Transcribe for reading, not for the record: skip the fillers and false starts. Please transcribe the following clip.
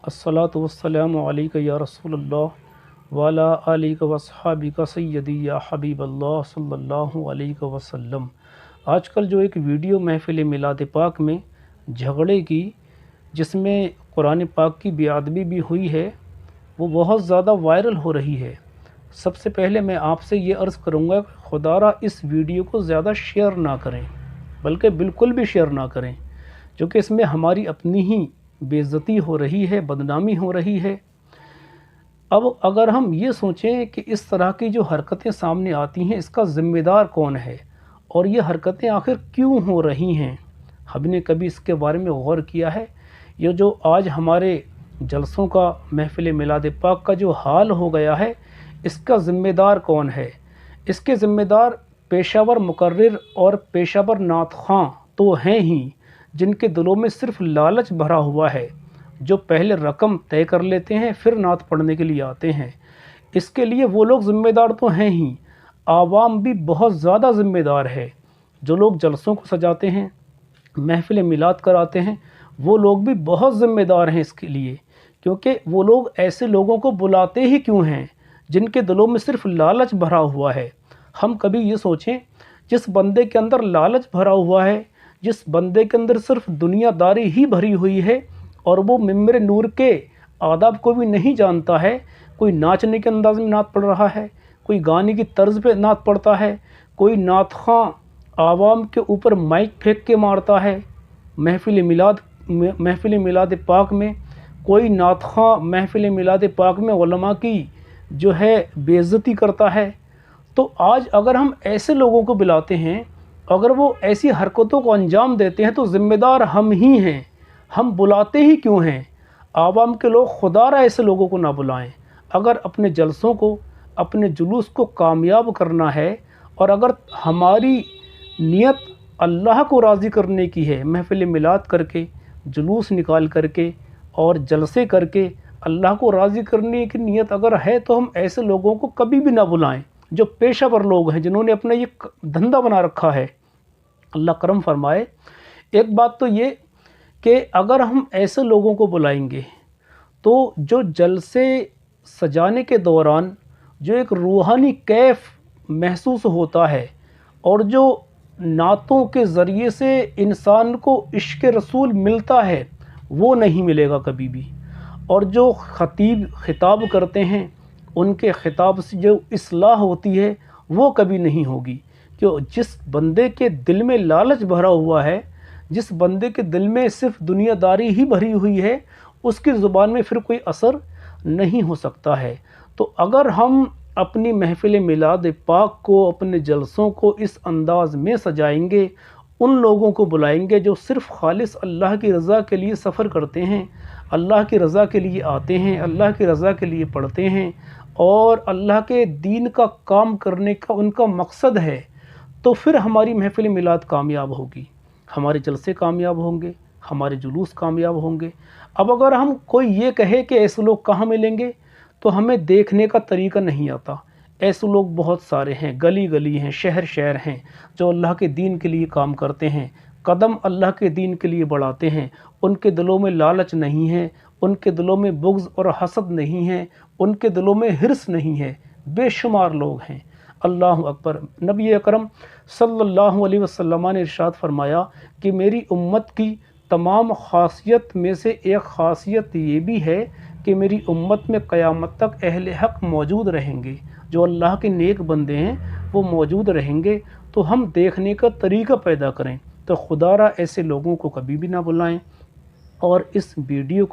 अस्सलातु वस्सलामु अलैका या रसूलल्लाह वाला आलिका वस्हाबिका सय्यदी या हबीबल्लाह सल्लल्लाहु अलैहि वसल्लम। आजकल जो एक वीडियो महफ़िल मिलाद पाक में झगड़े की, जिसमें कुरान पाक की बेअदबी भी हुई है, वो बहुत ज़्यादा वायरल हो रही है। सबसे पहले मैं आपसे ये अर्ज़ करूँगा कि खुदारा इस वीडियो को ज़्यादा शेयर ना करें, बल्कि बिल्कुल भी शेयर ना करें, क्योंकि इसमें हमारी अपनी ही बेइज्जती हो रही है, बदनामी हो रही है। अब अगर हम ये सोचें कि इस तरह की जो हरकतें सामने आती हैं, इसका ज़िम्मेदार कौन है और ये हरकतें आखिर क्यों हो रही हैं, हमने कभी इसके बारे में गौर किया है? ये जो आज हमारे जलसों का, महफ़िल मिलाद पाक का जो हाल हो गया है, इसका ज़िम्मेदार कौन है? इसके ज़िम्मेदार पेशावर मुकर्रिर और पेशावर नात ख़ां तो हैं ही, जिनके दिलों में सिर्फ़ लालच भरा हुआ है, जो पहले रकम तय कर लेते हैं फिर नात पढ़ने के लिए आते हैं। इसके लिए वो लोग ज़िम्मेदार तो हैं ही, आवाम भी बहुत ज़्यादा ज़िम्मेदार है। जो लोग जलसों को सजाते हैं, महफ़िल मिलाद कराते हैं, वो लोग भी बहुत ज़िम्मेदार हैं इसके लिए, क्योंकि वो लोग ऐसे लोगों को बुलाते ही क्यों हैं जिनके दिलों में सिर्फ़ लालच भरा हुआ है। हम कभी ये सोचें, जिस बंदे के अंदर लालच भरा हुआ है, जिस बंदे के अंदर सिर्फ़ दुनियादारी ही भरी हुई है और वो मिंबर नूर के आदाब को भी नहीं जानता है, कोई नाचने के अंदाज़ में नात पढ़ रहा है, कोई गाने की तर्ज पे नात पढ़ता है, कोई नात ख़ां आवाम के ऊपर माइक फेंक के मारता है, महफ़िल मिलाद पाक में कोई नात ख़ां महफ़िल मिलाद पाक में उलमा की जो है बेइज्जती करता है। तो आज अगर हम ऐसे लोगों को बुलाते हैं, अगर वो ऐसी हरकतों को अंजाम देते हैं, तो ज़िम्मेदार हम ही हैं। हम बुलाते ही क्यों हैं? आवाम के लोग खुदारा ऐसे लोगों को ना बुलाएं। अगर अपने जलसों को, अपने जुलूस को कामयाब करना है और अगर हमारी नियत अल्लाह को राज़ी करने की है, महफ़िल मिलाद करके, जुलूस निकाल करके और जलसे करके अल्लाह को राज़ी करने की नियत अगर है, तो हम ऐसे लोगों को कभी भी ना बुलाएं जो पेशावर लोग हैं, जिन्होंने अपना ये धंधा बना रखा है। अल्लाह करम फरमाए। एक बात तो ये कि अगर हम ऐसे लोगों को बुलाएंगे, तो जो जलसे सजाने के दौरान जो एक रूहानी कैफ महसूस होता है और जो नातों के ज़रिए से इंसान को इश्क़ रसूल मिलता है, वो नहीं मिलेगा कभी भी। और जो ख़तीब ख़िताब करते हैं, उनके ख़िताब से जो इस्लाह होती है, वो कभी नहीं होगी। क्यों? जिस बंदे के दिल में लालच भरा हुआ है, जिस बंदे के दिल में सिर्फ दुनियादारी ही भरी हुई है, उसकी ज़ुबान में फिर कोई असर नहीं हो सकता है। तो अगर हम अपनी महफ़िल मिलाद पाक को, अपने जलसों को इस अंदाज़ में सजाएंगे, उन लोगों को बुलाएंगे जो सिर्फ़ खालिस अल्लाह की रज़ा के लिए सफ़र करते हैं, अल्लाह की रज़ा के लिए आते हैं, अल्लाह की रज़ा के लिए पढ़ते हैं और अल्लाह के दीन का काम करने का उनका मकसद है, तो फिर हमारी महफ़िल मिलाद कामयाब होगी, हमारे जलसे कामयाब होंगे, हमारे जुलूस कामयाब होंगे। अब अगर हम कोई ये कहे कि ऐसे लोग कहाँ मिलेंगे, तो हमें देखने का तरीका नहीं आता। ऐसे लोग बहुत सारे हैं, गली गली हैं, शहर शहर हैं, जो अल्लाह के दीन के लिए काम करते हैं, कदम अल्लाह के दीन के लिए बढ़ाते हैं। उनके दिलों में लालच नहीं है, उनके दिलों में बुग़्ज़ और हसद नहीं है, उनके दिलों में हिर्स नहीं है। बेशुमार लोग हैं। अल्लाह अकबर। नबी अकरम सल्लल्लाहु अलैहि वसल्लम ने इरशाद फरमाया कि मेरी उम्मत की तमाम ख़ासियत में से एक ख़ासियत ये भी है कि मेरी उम्मत में क़यामत तक अहले हक़ मौजूद रहेंगे, जो अल्लाह के नेक बंदे हैं वो मौजूद रहेंगे। तो हम देखने का तरीका पैदा करें, तो खुदारा ऐसे लोगों को कभी भी ना बुलाएं। और इस वीडियो